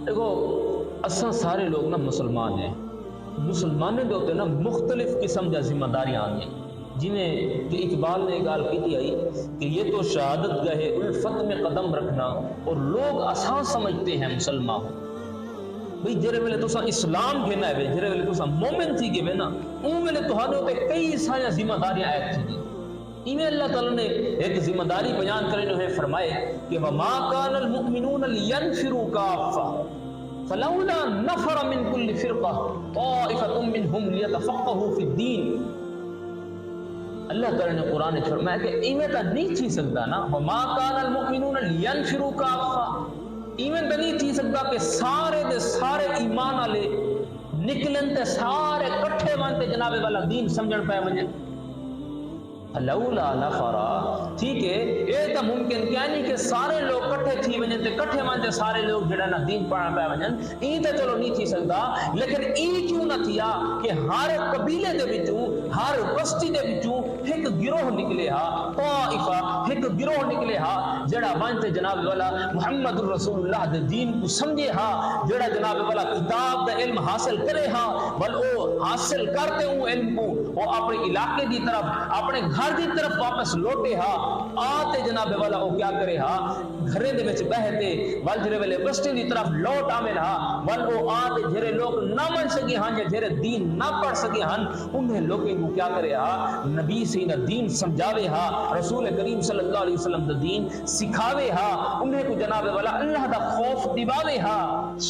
دیکھو اساں سارے لوگ نا مسلمان ہیں، مسلمانوں کے ہوتے نا مختلف قسم کی ذمہ داریاں آئی ہیں، جنہیں کہ اقبال نے گال کی آئی کہ یہ تو شہادت گاہ الفت میں قدم رکھنا اور لوگ آسان سمجھتے ہیں مسلمان بھئی جرے ویلے تسا اسلام گھنا ہے جرے ویلے تسا مومن تھی گئے نا اون ویلے تہاڈے تے کئی ساری ذمہ داریاں عائد تھی گئی۔ ایویں اللہ تعالیٰ نے ایک ذمہ داری بیان کرے جو ہے فرمائے کہ وما كان المؤمنون لينفروا كافة فلولا نفر من كل فرقة طائفة منهم ليتفقهوا في الدين۔ اللہ تعالیٰ نے قرآن میں فرمایا کہ ایویں تو نہیں تھی سکتا نا وما كان المؤمنون لينفروا كافة، ایویں تو نہیں تھی سکتا کہ سارے دے سارے ایمان والے نکلن تے سارے کٹھے وانتے جناب والا دین سمجھن پے ونجن۔ لولا نفرا، ٹھیک ہے یہ تو ممکن کیا نہیں کہ سارے لوگ کٹھے تھی ونجن تے کٹھے وانتے سارے لوگ جڑا نا دین پڑھن پے ونجن، ای تے چلو نہیں تھی سکتا، لیکن ای کیوں نہ تھیا کہ ہر قبیلے دے وچوں ہر بستی دے وچوں ایک گروہ نکلے ہا، طائفہ ایک گروہ نکلے ہا جڑا وانتے جناب والا محمد رسول اللہ دے دین کو سمجھے ہا، جڑا جناب والا کتاب دا علم حاصل کرے ہا، بل او حاصل کرتے ہوں علم کو وہ اپنے علاقے دی طرف اپنے گھر دی طرف واپس لوٹے ہا، آتے جناب والا وہ کیا کرے ہا گھرے دے وچ بہتے ول جرے ویلے بستی دی طرف لوٹ آمن ہا، ول وہ آتے جرے لوگ نہ من سکے ہاں یا جرے دین نہ پڑھ سکے ہاں انہیں لوگوں کو کیا کرے ہا نبی سے نہ دین سمجھاوے ہا، رسول کریم صلی اللہ علیہ وسلم دا دین سکھاوے ہا، انہیں کو جناب والا اللہ دا خوف دیواوے ہا،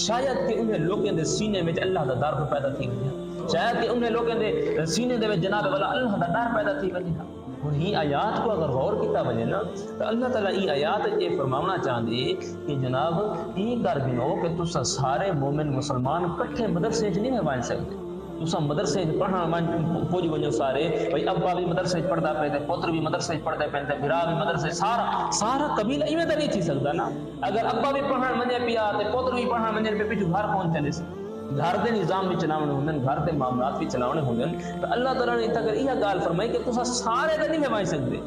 شاید کہ انہیں لوگوں دے سینے میں اللہ دا ڈر پیدا تھی گیا، شاید کہ انہیں لوگوں دے سینے دے جناب والا اللہ دا ڈر پیدا تھی گیا۔ اور یہ آیات کو اگر غور کیتا وجے نا تو اللہ تعالیٰ یہ آیات یہ فرماونا چاہتے کہ جناب یہ کر گنو کہ تسا سارے مومن مسلمان کٹھے مدرسے نہیں بن سکتے، تسا مدرسے پڑھنا پوج ونجو سارے بھائی ابا بھی مدرسے پڑھتا پہ پتر بھی مدرسے پڑھتے پہ بھرا بھی مدرسے سارا قبیلہ ایویں تو نہیں تھی سکتا نا، اگر ابا بھی پڑھن منجے پیا تے پتر بھی پڑھن منجے پہ پیچھے گھر کون چلے سی، گھر دے نظام بھی چلاونے ہوندے گھر دے معاملات بھی چلاونے ہوندے تو اللہ تعالیٰ نے اگر یہ گال فرمائی کہ تسا سارے تو نہیں بن سکتے،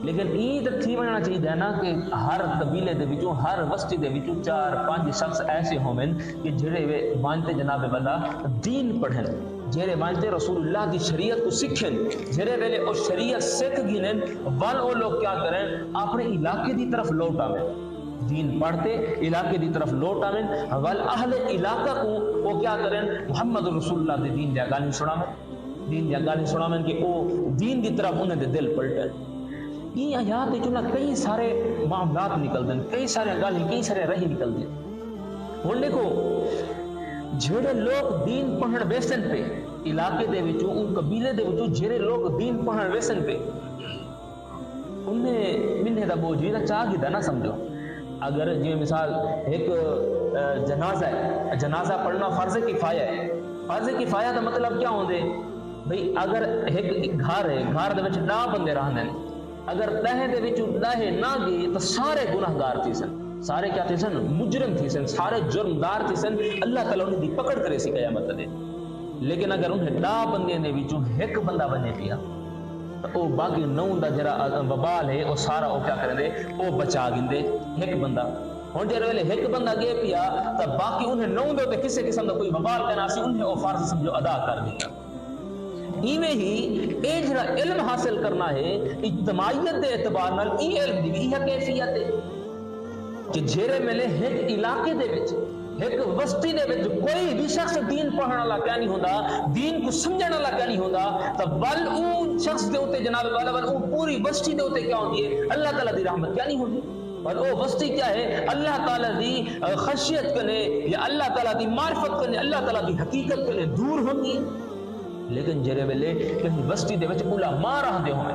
لیکن یہ تو تھی بننا چاہیے نا کہ ہر قبیلے دے وچوں ہر بستی دے وچوں 4-5 شخص ایسے ہومن کہ جڑے مانتے جناب والا دین پڑھن، جڑے مانتے رسول اللہ دی شریعت کو سکھن، جڑے ویلے او شریعت سکھ گنن ول او لوگ کیا کریں اپنے علاقے دی طرف لوٹ آویں، دین پڑھتے علاقے دی طرف لوٹ آویں، ول اہل علاقہ کو وہ کیا کریں محمد رسول اللہ دے دین دیا گالی سناویں، دین دیا گالی سناویں کہ او دین دی طرف انہیں دے دل پلٹن۔ یہ آیات چنا کئی سارے معاملات نکل دیں، کئی سارے گالی کئی سارے رہی نکل دیں۔ ہن دیکھو جڑے لوگ دین پڑھن ویسن پہ علاقے دے وچوں ان قبیلے دے وچوں جڑے لوگ دین پڑھن ویسن پہ انہیں منہ دا بوجھ بھی چاہ گیا نہ سمجھو، اگر جی مثال ایک جنازہ ہے، جنازہ پڑھنا فرض کفایہ ہے، فرض کفایہ دا مطلب کیا ہوندے بھئی اگر ایک گھر ہے گھر دے وچ 10 بندے رہندے اگر 10 دے وچوں 10 نہ گئے تو سارے گناہگار تھی سن، سارے کیا تھی سن مجرم تھی سن، سارے جرمدار تھی سن، اللہ تعالیٰ انہیں دی پکڑ کرے سی قیامت دے، لیکن اگر انہیں 10 بندے دے وچوں ایک بندہ بنے پیا او باقی 9 دا جرا وبال ہے او سارا او کیا کریں دے او بچا گندے ایک بندہ، ہن جے ویلے ایک بندہ گئے پیا تو باقی انہیں 9 دے تے کسے قسم دا کوئی وبال کنا سی انہیں او فرض سمجھو ادا کر دیا۔ ایویں ہی اے جڑا علم حاصل کرنا ہے اجتماعیت دے اعتبار نال ای علم دی یہ کیفیت ہے کہ جھیرے ملے ایک علاقے دے وچ ایک وسطی دے وچ کوئی بھی شخص دین پڑھن والا کیا نہیں ہوندا، دین کو سمجھن والا کیا نہیں ہوندا، تو بل او شخص دے اوتے جناب والا بل او پوری بستی دے اوتے کیا ہوندی ہے اللہ تعالیٰ دی رحمت کیا نہیں ہوندی، اور او بستی کیا ہے اللہ تعالیٰ دی خشیت کنے یا اللہ تعالیٰ دی معرفت کنے اللہ تعالیٰ دی حقیقت کنے دور ہوندی ہے۔ لیکن جڑے ویلے کہیں بستی دے وچ علماء رہندے ہوئے،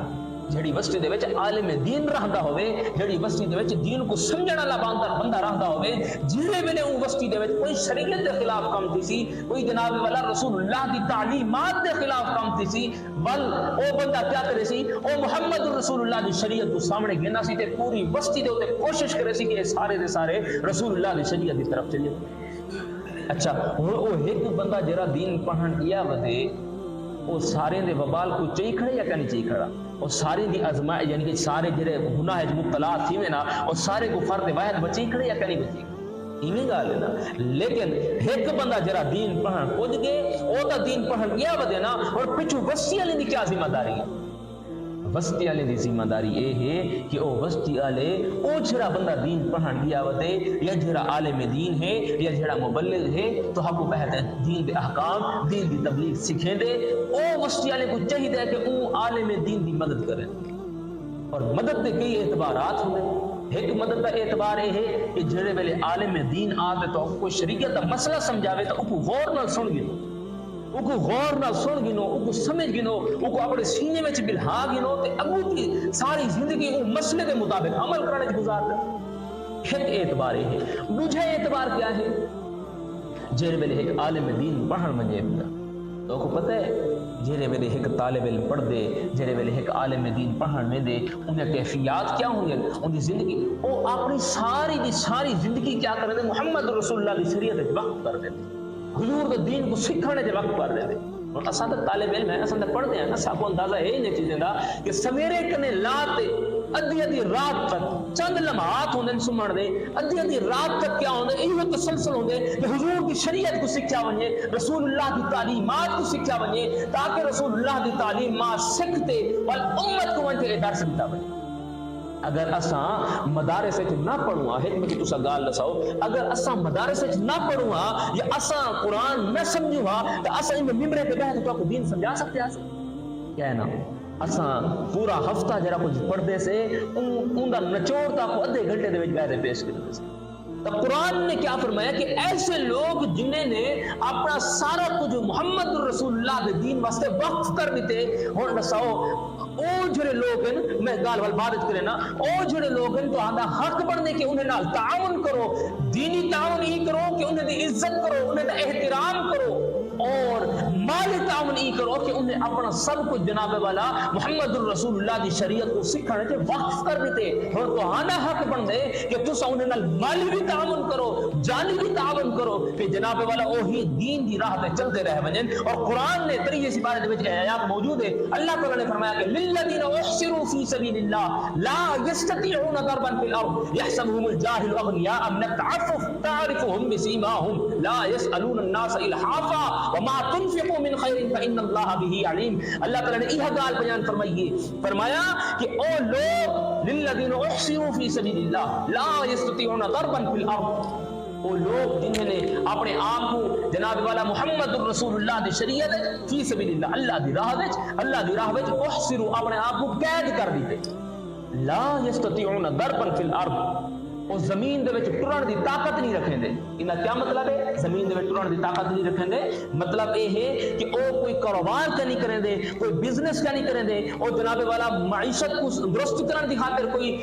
جڑی بستی دے وچ عالم دین رہندا ہوئے، جڑی بستی دے وچ دین کو سمجھن والا بندہ رہندا ہوئے، جڑے ویلے او بستی دے وچ کوئی شریعت دے خلاف کام تھی سی، کوئی جناب والا رسول اللہ دی تعلیمات دے خلاف کام تھی سی، بل او بندہ کیا کرے سی او محمد رسول اللہ دی شریعت کو سامنے گھنا سی تے پوری بستی دے اوتے کوشش کرے سی کہ سارے دے سارے رسول اللہ دی شریعت دی طرف چلے۔ اچھا ہن او ایک بندہ جڑا دین پڑھن گیا ودے وہ سارے دے وبال کو چاہیے کھڑے یا نہیں چاہیے کھڑا، اور سارے دی ازمائش یعنی کہ سارے جڑے گناہ مبتلا تھی میں نا اور سارے کو فرد واحد بچے کھڑے یا نہیں بچے، ایویں گل ہے نا. لیکن ایک بندہ جرا دین پڑھن پج گئے او دا دین پڑھن گیا ودے نا اور پچھو وسطی والے دی کیا ذمہ داری ہے؟ وسطی والے دی ذمہ داری اے ہے کہ او وسطی والے او جڑا بندہ دین پڑھن گیا ودے یا جڑا عالم دین ہے یا جڑا مبلغ ہے تو ہم کو بہتر دین دے احکام دین دی تبلیغ سکھیں دے. او وسطی والے کو چاہیے کہ او عالم دین دی مدد کریں. اور مدد کے کئی اعتبارات ہوندے. ایک مدد کا اعتبار یہ ہے کہ جڑے ویلے عالم دین آتے تو کوئی شریعت کا مسئلہ سمجھاوے تو اوکو غور نال سن گنو, اوکو غور نال سن گنو, اوکو سمجھ گنو, اوکو اپنے سینے میں بلہا گنو تے اگو کی ساری زندگی او مسئلے کے مطابق عمل کرنے کی گزار دے. ایک اعتبار یہ ہے. دوسرا اعتبار کیا ہے؟ جڑے ویلے ایک عالم دین پڑھن منجے تو کو پتہ ہے جڑے ویلے ایک طالب علم پڑھ دے جڑے ویلے ایک عالم دین پڑھن میں دے انہیں کیفیات کیا ہوں گے ان کی زندگی وہ اپنی ساری دی ساری زندگی کیا کر دے محمد رسول اللہ کی شریعت وچ وقت کر دے حضور دے دین کو سکھانے دے وقت کر دے. اور اساں تے طالب علم ہیں اساں تے پڑھدے ہیں نا سب کو اندازہ ہے ان چیزیں دا کہ سویرے کنے لاتے ادھی ادھی رات تک چند لمحات ہوندے سمجھ دے ادھی ادھی رات تک کیا ہوندے ایو تسلسل ہوندے کہ حضور کی شریعت کو سکھیا ونجے رسول اللہ کی تعلیمات کو سکھیا ونجے تاکہ رسول اللہ کی تعلیمات سکھتے بل امت کو ونجے درس دیتا ونجے. اگر اساں مدارس وچ نہ پڑھوا ہے میں تسا گال دساؤ اگر اساں مدارس وچ نہ پڑھوا یا اساں قرآن نہ سمجھوا تو اساں ان ممبرے پہ بیٹھ کے تو دین سمجھا سکتے ہیں کیا ہے نا. اساں پورا ہفتہ جڑا کچھ پڑھدے سے اون دا نچوڑ تا کو ادھے گھنٹے دے وچ بیٹھ کے پیش کرتے سے. تو قرآن نے کیا فرمایا کہ ایسے لوگ جنہیں نے اپنا سارا کچھ محمد رسول اللہ کے دین واسطے وقف کر دیتے اور نساؤ او جڑے لوگ ہیں میں گال وال بات کرے نا او جڑے لوگ ہیں تو آدھا حق بڑھنے کے انہیں نال تعاون کرو دینی تعاون ہی کرو کہ انہیں دی عزت کرو انہیں دا احترام کرو اور مالی تعاون ہی کرو کہ انہیں اپنا سب کچھ جناب والا محمد رسول اللہ کی شریعت کو سکھانے کے وقف کر دیتے اور تو آنا حق بن دے کہ تسا انہیں نال مالی بھی تعاون کرو جانی بھی تعاون کرو کہ جناب والا وہی دین دی راہ پہ چلتے رہ ونجن. اور قرآن نے طریقے سی بارے میں آیات موجود ہے. اللہ تعالی نے فرمایا کہ للذین احصروا فی سبیل اللہ لا یستطیعون ضربا فی الارض یحسبهم الجاہل اغنیاء من التعفف تعرفهم بسیماهم لا یسألون الناس الحافا وما تنفقوا من خیر فإن اللہ به علیم. اللہ تعالی نے یہ گال بیان فرمایا کہ او لوگ للذین احصروا فی سبیل اللہ لا یستطیعون ضربا فی الارض وہ لوگ جنہوں نے اپنے آپ کو جناب والا محمد رسول اللہ دی شریعت فی سبیل اللہ اللہ دی راہ وچ احصروا اپنے آپ کو قید کر دیتے لا یستطیعون ضربا فی الارض وہ زمین دے وچ ٹرن دی طاقت نہیں رکھیں دے. انہاں کیا مطلب ہے زمین دے وچ ٹرن دی طاقت نہیں رکھیں دے مطلب یہ ہے کہ او کوئی کاروبار کا نہیں کریں دے کوئی بزنس کا نہیں کریں دے او جناب والا معیشت کو درست کرنے دی خاطر کوئی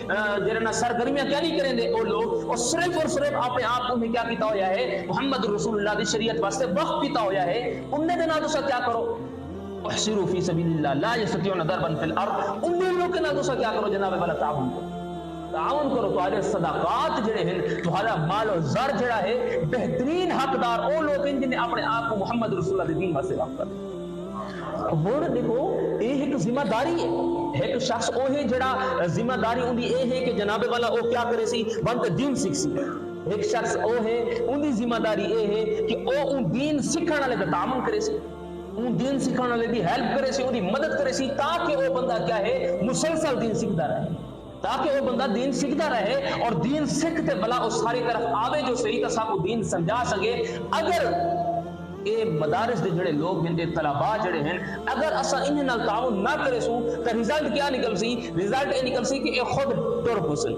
جڑا سرگرمیاں کیا نہیں کریں دے. او لوگ اور صرف اپنے آپ کو کیا کیتا ہویا ہے محمد رسول اللہ دی شریعت واسطے وقف کیتا ہویا ہے. انہیں دے نال تسا کیا کرو احصروا فی سبیل اللہ لا یستطیعون ضربا فی الارض انہیں لوگ کے نال تسا کیا کرو جناب والا تعاون کرو تمہارے صدقات جڑے ہیں تمہارا مال و زر جڑا ہے بہترین حقدار او لوگ ہیں جنہیں اپنے آپ کو محمد رسول اللہ دین واسطے وقف کر دیں. اور دیکھو یہ ایک ذمہ داری ہے ایک شخص او ہے جڑا ذمہ داری ان دی اے ہے کہ جناب والا او کیا کرے سی بند دین سیکھ سی. ایک شخص او ہے ان دی ذمہ داری اے ہے کہ او ان دین سکھانے والے دا تعاون کرے سی ان دین سکھانے والے دی ہیلپ کرے سی ان دی مدد کرے سی تاکہ وہ بندہ کیا ہے مسلسل دین سیکھتا رہے تاکہ وہ بندہ دین سیکھتا رہے اور دین سیکھتے بلا اس ساری طرف آوے جو صحیح کا کو دین سمجھا سکے. اگر اے مدارس دے جڑے لوگ ہیں دے طلباء جڑے ہیں اگر اسا انہیں نال تعاون نہ کرے سوں تو رزلٹ کیا نکل سی رزلٹ اے نکل سی کہ اے خود ٹر پسل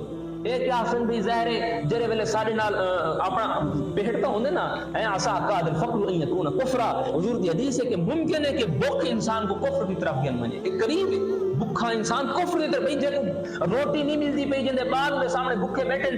اے کیا سن بھی ظاہر ہے جڑے ویلے سارے نال اپنا بیٹھتا ہوندے نا اے اسا قادر فقر ان یکون کفرا حضور دی حدیث ہے کہ ممکن ہے کہ بھوک انسان کو کفر کی طرف گن منجے ایک قریب ہے بھوکا انسان کفر دی طرف بھئی جے روٹی نہیں ملدی پئی جندے باغ دے سامنے بھوکے بیٹھے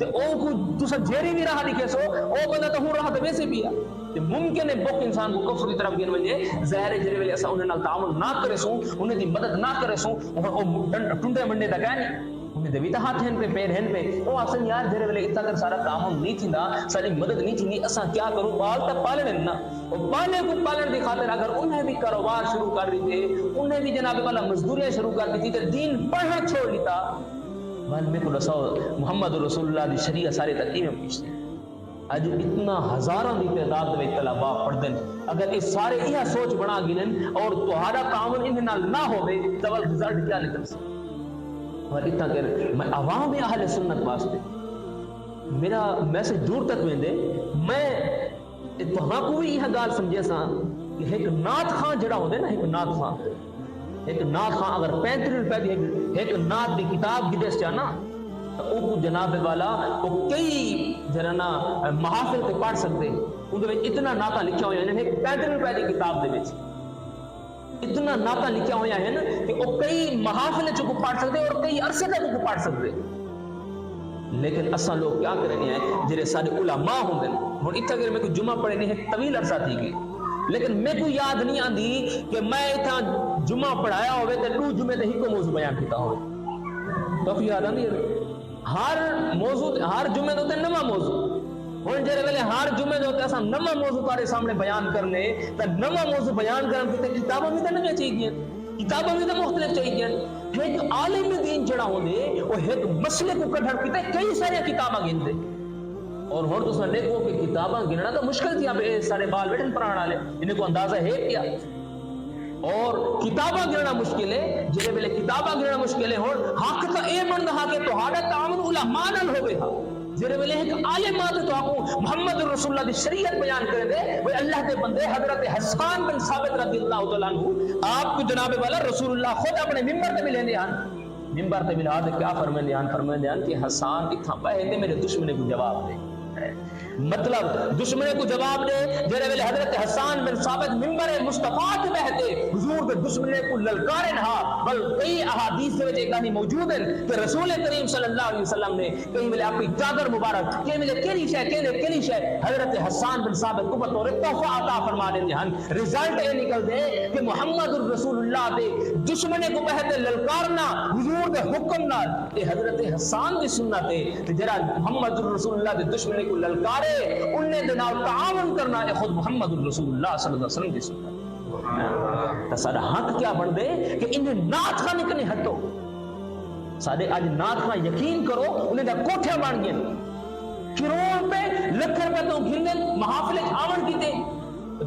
تے او کو تسا جیری بھی راہ دکھے سو او بندہ تو ہوں راہ تے ویسے پیا تے ممکن ہے بھوک انسان کو کفر کی طرف گن منجے. ظاہر جڑے ویلے اسا انہاں نال تعاون نہ کرے سوں انہاں دی مدد نہ کرے سوں او ٹنڈے منڈے دا کہہ نہیں انہیں دیوی تا ہاتھ ہیں پہ پیر ہیں پہ وہ آسن یار جھرے ویلے اتنا کر سارا کام نہیں تھی نا ساری مدد نہیں تھی نہیں اساں کیا کروں پال تک پالنے نا اور پالنے کو پالنے دی خاطر اگر انہیں بھی کاروبار شروع کر دی تھے انہیں بھی جناب والا مزدوریاں شروع کر دی تھی تو دین پڑھنا چھوڑ لیتا بل میں کو رسول محمد رسول اللہ دی شریعہ سارے تقیم میں پوچھتے اج اتنا ہزاراں دی تعداد میں طلباء پڑھتے ہیں. اگر یہ سارے یہ سوچ بنا گن اور تہاڈا تعاون ان نال نہ ہوے تو رزلٹ کیا نکل سکتا. اور اتنا کہ میں عوام اہل سنت واسطے میرا میسج دور تک ویندے میں تہاں کو بھی یہ گال سمجھے سا کہ ایک نعت خان جڑا ہوندے نا ایک نعت خان اگر 35 روپے دی ایک نعت دی کتاب گدس چانا او جناب والا وہ کئی جنا محافل تے پڑھ سکتے ان دے اتنا نعتاں لکھیا ہویا ہیں 35 روپے دی کتاب دے وچ اتنا نعتاں لکھیا ہویا ہیں کہ وہ کئی محافل چ کو پڑھ سکتے اور کئی عرصے تک کو پڑھ سکتے. لیکن اساں لوگ کیا کرنے ہیں جڑے سارے علماء ہوندے ہن اتھا اگر میں کوئی جمعہ پڑھنے ہے طویل عرصہ تھی گئی لیکن میں کو یاد نہیں آندی کہ میں اتھا جمعہ پڑھایا ہوئے تے 2 جمعے تے ہی کو موضوع بیان کیتا ہوئے تو یاد آندی ہر موضوع ہر جمعے تے نواں موضوع ہن جڑے ویلے ہر جمعے تے اساں نواں موضوع تارے سامنے بیان کرنے تے نواں موضوع بیان کرن تے کتاباں بھی تے نہیں چاہیے کتاباں بھی تے مختلف چاہیے. ایک عالم دین جڑا ہوندے وہ ایک مسئلے کو کڈھن کیتے کئی ساری کتاباں گندے اور ہن تساں دیکھو کہ کتاباں گننا تو مشکل تھی. اب سارے بال بیٹھن پڑھان والے انہیں کو اندازہ ہے کیا اور کتاباں گننا مشکل ہے. جڑے ویلے کتاباں گننا مشکل ہے ہن حق تو اے بندا ہا کہ تہاڈا تعاون علماء نال ہوے ہا. جڑے ویلے ایک عالم تے تو کو محمد رسول اللہ دی شریعت بیان کرے دے وہ اللہ دے بندے حضرت حسان بن ثابت رضی اللہ تعالی عنہ آپ کو جناب والا رسول اللہ خود اپنے منبر تے ملے ہیں منبر تے ملا دے کیا فرماندے ہیں کہ حسان اتھا پہے تے میرے دشمن کو جواب دے مطلب دشمن کو جواب دے. جڑے ویلے حضرت حسان بن ثابت منبر مصطفیٰ تے بیٹھے حضور دے دشمن کو للکارے نہ بل کئی احادیث وچ ایک کہانی موجود ہے کہ رسول کریم صلی اللہ علیہ وسلم نے کئی ویلے اپنی چادر مبارک کہ ویلے کیڑی شے حضرت حسان بن ثابت کو بطور تحفہ عطا فرما دیندے ہن. رزلٹ یہ نکل دے کہ محمد رسول اللہ دے دشمن کو بیٹھے للکارنا حضور دے حکم نال اے حضرت حسان دی سنت ہے. جڑا محمد رسول اللہ دے دشمن کو للکارے انہیں دے نال تعاون کرنا ہے خود محمد رسول اللہ صلی اللہ علیہ وسلم دی سنت. تو سارا حق کیا بن دے کہ انہیں نعت خان نکنے ہٹو سارے آج نعت خان یقین کرو انہیں دا کوٹھے بن گئے کروڑ پہ لکھ روپے تو گھرنے محافل آون کی دے.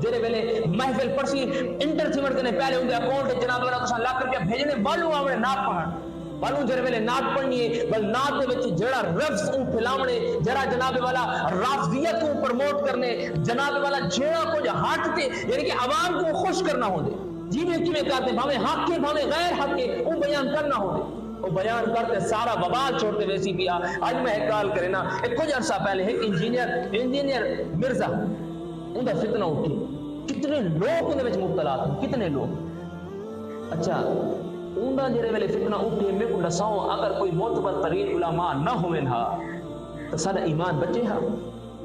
جڑے ویلے محفل پڑسی انٹر سیمنٹ کرنے پہلے ان دے اکاؤنٹ جناب والا تو لاکھ روپیہ بھیجنے والوں آونے نعت پڑھن والوں جڑے ویلے نعت پڑھنی ہے بل نعت دے وچ جڑا لفظ او پھیلاونے جڑا جناب والا رافضیت کو پروموٹ کرنے جناب والا جڑا کچھ ہٹ تے یعنی کہ عوام کو خوش کرنا ہوندے جی میں کیویں کرتے بھاویں حق کے بھاویں غیر حق کے او بیان کرنا ہوندے وہ بیان کرتے سارا بوال چھوڑتے ویسی پیا. آج میں ایک گال کرے نا ایک کچھ عرصہ پہلے ایک انجینئر مرزا ان دا فتنہ اٹھی کتنے لوگ ان وچ مبتلا تھے کتنے لوگ. اچھا ان دا جڑے ویلے فتنہ اٹھے میں کو دساؤں اگر کوئی معتبر ترین علماء نہ ہوئن ہا تو سارا ایمان بچے ہا.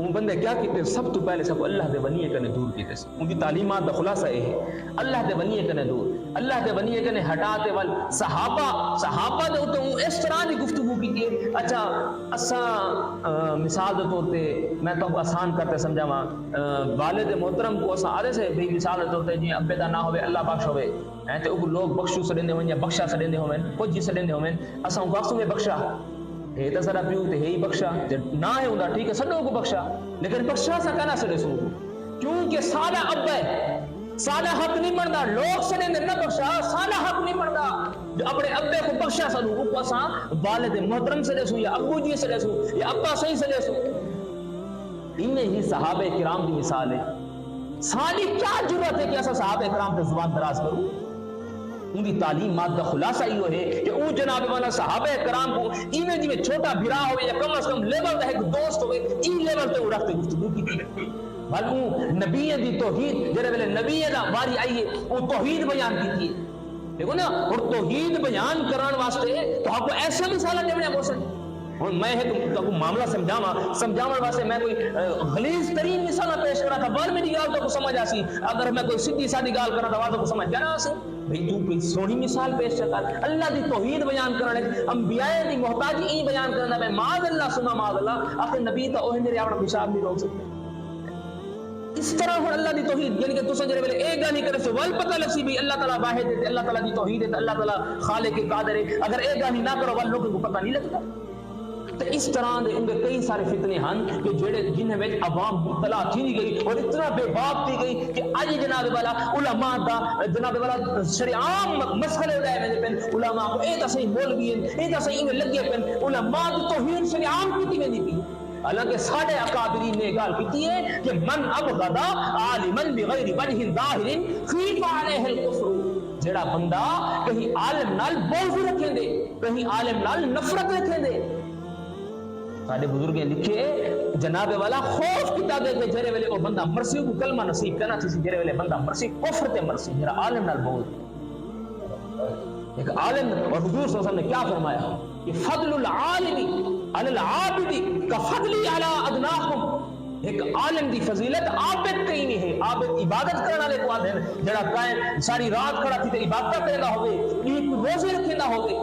ان بندے کیا کیتے سب تو پہلے سب اللہ دے بنیے کنے دور کیتے ان کی تعلیمات دا خلاصہ یہ ہے اللہ دے بنیے کنے دور اللہ دے بنیے کنے ہٹاتے وال صحابہ دے اوتے اس طرح دی گفتگو کی. اچھا اساں مثال دے طور تے میں تو آسان کرتے سمجھاواں والد محترم کو اساں آدھے سے بھی مثال دے طور تے جی ابے دا نہ ہوے اللہ بخش ہوے تے او لوگ بخشو سڈیندے ہون یا بخشا سڈیندے ہون کچھ جی سڈیندے ہون اساں بخشوں گے بخشا ہے تو سارا پیو تے ہی بخشا نہ ہے ہوندا ٹھیک ہے سڈو کو بخشا لیکن بخشا سا کہنا سڈے سو کیونکہ سارا ابا ہے سارا حق نہیں بنتا لوگ سڈیندے نہ بخشا سارا حق نہیں بنتا اپنے ابے کو بخشا سنو کو اساں والد محترم سڈے سو یا ابو جی سڈے سو یا ابا صحیح سڈے سو. انہیں ہی صحابہ کرام دی مثال ہے. ساری کیا ضرورت ہے کہ اساں صحابہ کرام تے زبان دراز کروں ان کی تعلیمات کا خلاصہ یہ ہے کہ اون جناب والا صحابہ کرام کو ایویں جی میں چھوٹا بھرا ہوئے یا کم از کم لیول دا ایک دوست ہوئے این لیول تے وہ رکھتے گفتگو کی تھی بلکہ نبی دی توحید جڑے ویلے نبی دا واری آئی ہے وہ توحید بیان کی تھی دیکھو نا اور توحید بیان کران واسطے تو آپ کو ایسا مثال دینے موسم اور میں تو معاملہ سمجھاون واسطے میں کوئی غلیظ ترین مثال پیش کرا تھا بال میری گال تو کو سمجھ آسی اگر میں کوئی سیدھی سادی گال کرا تھا تو کو سمجھ جانا آسی بھئی تو کوئی سونی مثال پیش کر اللہ دی توحید بیان کرنے انبیاء دی محتاجی ای بیان کرنا میں معاذ اللہ سنا معاذ اللہ آخر نبی تا اوہ میرے اپنا پیشاب نہیں روک سکتے اس طرح ہوں اللہ دی توحید یعنی کہ تساں جڑے ویلے ایک گل نہیں کرے سو ول پتہ لگسی بھی اللہ تعالی واحد ہے اللہ تعالی دی توحید ہے اللہ تعالی خالق قادر ہے اگر ایک گل نہ کرو ول لوگوں کو پتہ نہیں لگتا تو اس طرح دے ان کے کئی سارے فتنے ہیں کہ جڑے جنہیں میں عوام مبتلا تھی نہیں گئی اور اتنا بے باک تھی گئی کہ آج جناب والا علماء دا جناب والا شریعام مسئلے لائے میں پہن علماء کو اے تصحیح مولوی اے تصحیح میں لگے پہن علماء دی توہین شریعام کی تھی میں نہیں پی حالانکہ ساڑھے اکابرین نے گال کیتی ہے کہ من ابغضا عالما بغیر وجہ ظاہر خیف علیہ الکفر جڑا بندہ کہیں عالم نال بغض رکھیں دے کہیں عالم نال نفرت رکھیں دے سارے بزرگیں لکھے جناب والا خوف کیتا دے کہ جرے ویلے او بندہ مرسی کو کلمہ نصیب کرنا تھی جرے ویلے بندہ مرسی کفر تے مرسی جڑا عالم نال بغض ایک عالم اور حضور صلی اللہ علیہ وسلم نے کیا فرمایا کہ فضل العالم علی العابد کا فضلی علی ادناکم ایک عالم دی فضیلت عابد کہیں نہیں ہے عابد عبادت کرنے والے کو آدھے جڑا قائم ساری رات کھڑا تھی تے عبادت کرے گا ہوئے ایک روزے رکھے گا ہوئے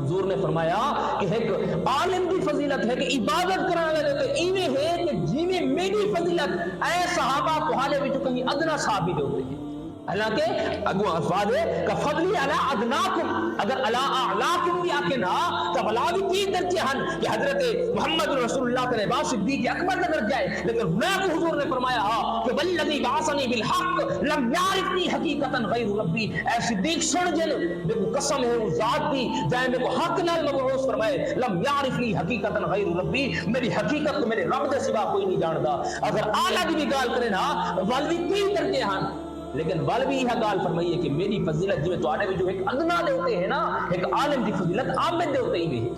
حضور نے فرمایا کہ ایک عالم دی فضیلت ہے کہ عبادت کرنے والے تو ایویں ہے کہ جیویں میری فضیلت اے صحابہ کو حالے وچ کہیں ادنا صحابی دے ہوتے ہیں حالانکہ اگو الفاظ ہے کہ فضلی علی ادناکم اگر علی اعلاکم بھی آکے نا تو بلا بھی تین درجے ہیں کہ حضرت محمد رسول اللہ کے بعد صدیق اکبر کا درجہ ہے لیکن ہناک حضور نے فرمایا کہ والذی بعثنی بالحق لم یعرفنی حقیقتا غیر ربی اے صدیق سن جن میں کو قسم ہے اس ذات دی جائے میں کو حق نال مبعوث فرمائے لم یعرفنی حقیقتا غیر ربی میری حقیقت میرے رب دے سوا کوئی نہیں جاندا اگر اعلی دی بھی گال کرے نا والوی تین درجے ہیں لیکن وال بھی یہ گال فرمائی ہے کہ میری فضیلت جو تواڈے وچ جو ایک ادنا دے ہوتے ہیں نا ایک عالم دی فضیلت عابد دے ہوتے ہی ہے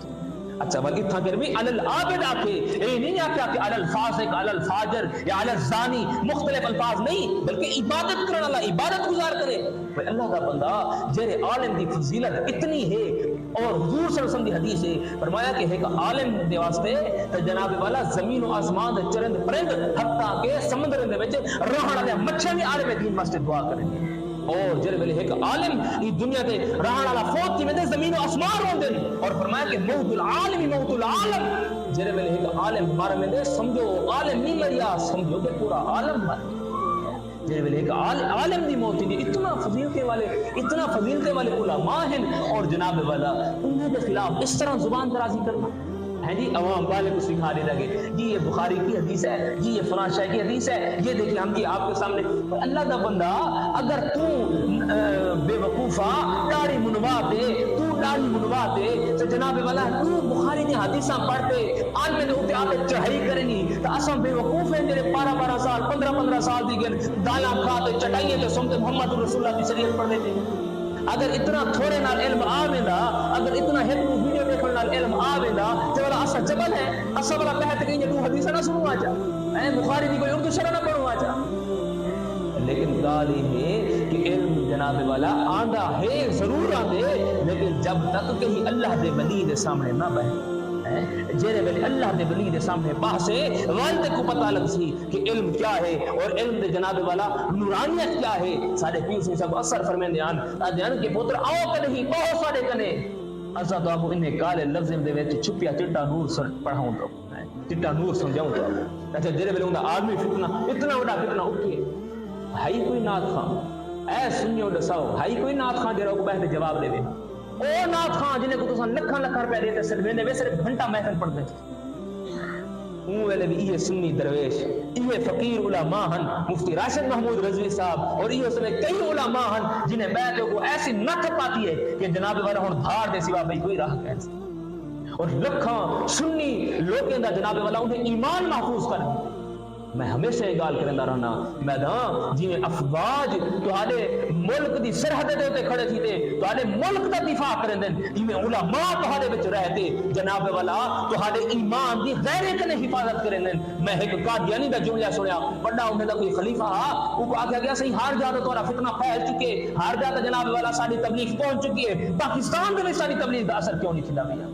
اچھا بلکہ اتھا کر بھی علی العابد آکے اے نہیں آکے کہ علی الفاسق علی الفاجر یا علی الزانی مختلف الفاظ نہیں بلکہ عبادت کرنے والا عبادت گزار کرے بھئی اللہ کا بندہ جیرے عالم دی فضیلت اتنی ہے اور حضور صلی اللہ علیہ وسلم دی حدیث ہے فرمایا کہ ایک عالم دے واسطے جناب والا زمین و آسمان دے چرند پرند حتیٰ کہ سمندر دے وچ رہن والے مچھر بھی عالم دین واسطے دعا کریں گے اور جرے ویلے ایک عالم اس دنیا تے رہن والا فوت تھی میں زمین و آسمان ہوندے اور فرمایا کہ موت العالم موت العالم جرے ویلے ایک عالم مر میں سمجھو عالم نہیں مریا سمجھو کہ پورا عالم مر جرے ویلے ایک عالم دی موت دی اتنا فضیلتے والے علماء ہیں اور جناب والا انہیں کے خلاف اس طرح زبان درازی کرنا ہے جی عوام والے کو سکھانے لگے جی یہ بخاری کی حدیث ہے جی یہ فلاں شاہ کی حدیث ہے یہ دیکھیں ہم کی آپ کے سامنے اللہ کا بندہ اگر تو بے وقوفا داڑھی منوا دے تو جناب والا تو بخاری دی حدیثاں پڑھتے آن میں نے اوتے آپ چڑھائی کرنی تو اساں بے وقوف ہیں جڑے 12 سال 15 سال دی گن دالاں کھاتے چٹائیاں تے سمتے محمد رسول اللہ کی شریعت پڑھ لیتے اگر اتنا تھوڑے نال علم آویندا اگر اتنا ایک ویڈیو دیکھن نال علم آویندا تے والا اسا جبل ہے اسا والا کہتے کہ یہ تو حدیث نہ سنو آجا اے بخاری دی کوئی اردو شرح نہ پڑھو آجا لیکن گال یہ ہے کہ علم جناب والا آندا ہے ضرور آندے لیکن جب تک کہ اللہ دے ولی دے سامنے نہ بہے جیرے ویلے اللہ دے ولی دے سامنے بحثے والدے کو پتہ لگ سی کہ علم کیا ہے اور علم دے جناب والا نورانیت کیا ہے سارے پیو سے سب اثر فرمین دیان دیان کے پوتر آؤ کہ نہیں بہت سارے کنے اسا تو آپ انہیں کالے لفظ دے وچ چھپیا چٹا نور سن پڑھاؤں تو چٹا نور سمجھاؤں تو اچھا جیرے ویلے ہوندا آدمی فتنہ اتنا بڑا فتنہ اٹھے ہائی کوئی نات خان اے سنیو دساؤ ہائی کوئی نات خان جڑا کو بیٹھ جواب دے او نات خان جنہیں کو تو لکھاں روپے دیتے صرف میں صرف گھنٹہ محفل پڑھ دے اون ویلے بھی یہ سنی درویش یہ فقیر علماء ہیں مفتی راشد محمود رضوی صاحب اور یہ سب کئی علماء ہیں جنہیں بیعتوں کو ایسی نت پاتی ہے کہ جناب والا ہن دھار دے سوا بھئی کوئی راہ کہہ اور لکھاں سنی لوگوں دا جناب والا انہیں ایمان محفوظ کر میں ہمیشہ یہ گال کرندا رہنا میدان جی افواج تہاڈے ملک دی سرحد دے تے کھڑے تھی تے تہاڈے ملک دا دفاع کرندے جی علماء تہاڈے وچ رہتے جناب والا تہاڈے ایمان دی غیرے کنے حفاظت کرندے میں ایک قادیانی دا جملہ سنیا بڑا انہاں دا کوئی خلیفہ او کو آکھیا گیا صحیح ہر جگہ تو تہاڈا فتنہ پھیل چکے ہر جگہ جناب والا ساری تبلیغ پہنچ چکی ہے پاکستان دے وچ ساری تبلیغ دا اثر کیوں نہیں تھندا پیا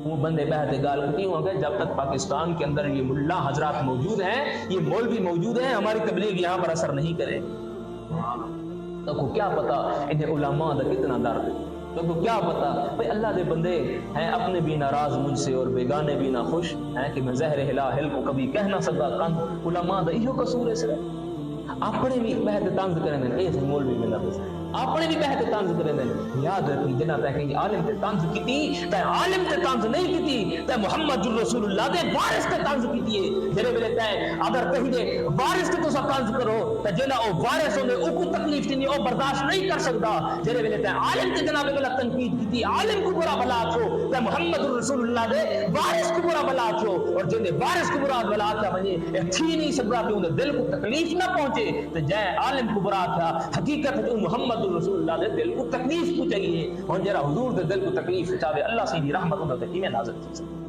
وہ بندے بہتے گال کرتی ہوں گے جب تک پاکستان کے اندر یہ ملا حضرات موجود ہیں یہ مولوی موجود ہیں ہماری تبلیغ یہاں پر اثر نہیں کرے تو کو کیا پتا انہیں علماء دا کتنا درد تو کو کیا پتا بھئی اللہ دے بندے ہیں اپنے بھی ناراض مجھ سے اور بیگانے بھی نہ خوش ہیں کہ میں زہر ہل کو کبھی کہہ نہ سکتا کند علماء دا یہ قصور ہے سر اپنے بھی بہت طنز کریں اے سے مولوی میں نہ اپنے بھی بہت طنز کریں دے یاد رکھی جنہ تے کہ عالم تے طنز کیتی تے عالم تے طنز نہیں کیتی تے محمد رسول اللہ دے وارث تے طنز کیتی ہے جڑے ویلے تے اگر کہیں دے وارث تے تسا طنز کرو تے جڑا او وارث ہوندے او کو تکلیف نہیں او برداشت نہیں کر سکدا جڑے ویلے تے عالم تے جناب والا تنقید کیتی عالم کو برا بلا چھو تے محمد رسول اللہ دے وارث کو برا بلا چھو اور جن دے وارث کو برا بلا تھا ونجے اے تھی نہیں سکدا کہ ان دل کو تکلیف نہ پہنچے تے جے عالم کو برا تھا حقیقت ہے محمد رسول اللہ دے دل کو تکلیف پہنچائی ہے اور جرا حضور دے دل کو تکلیف چاہے اللہ سے رحمت ہوندے تے کیویں نازل تھی سکتی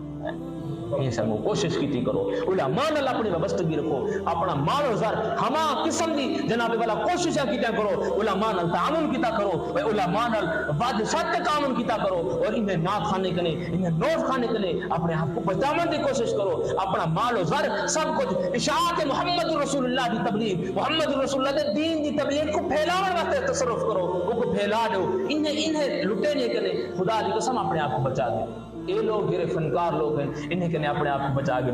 یہ سب کوشش کیتی کرو علماء نال اپنی وابستگی رکھو اپنا مال و زر ہما قسم دی جناب والا کوششاں کیتا کرو علماء نال تعامل کیتا کرو علماء نال وعد سچ تعامل کیتا کرو اور انہیں نعت خانے کنے انہیں نوٹ خانے کنے اپنے آپ کو بچانے کی کوشش کرو اپنا مال و زر سب کچھ اشاعت محمد رسول اللہ دی تبلیغ محمد رسول اللہ دے دین دی تبلیغ کو پھیلانے واسطے تصرف کرو وہ کو پھیلا دو انہیں لٹے نہیں کنے خدا دی قسم اپنے آپ کو بچا دے یہ لوگ جڑے فنکار لوگ ہیں انہیں کنے اپنے آپ کو بچا گئے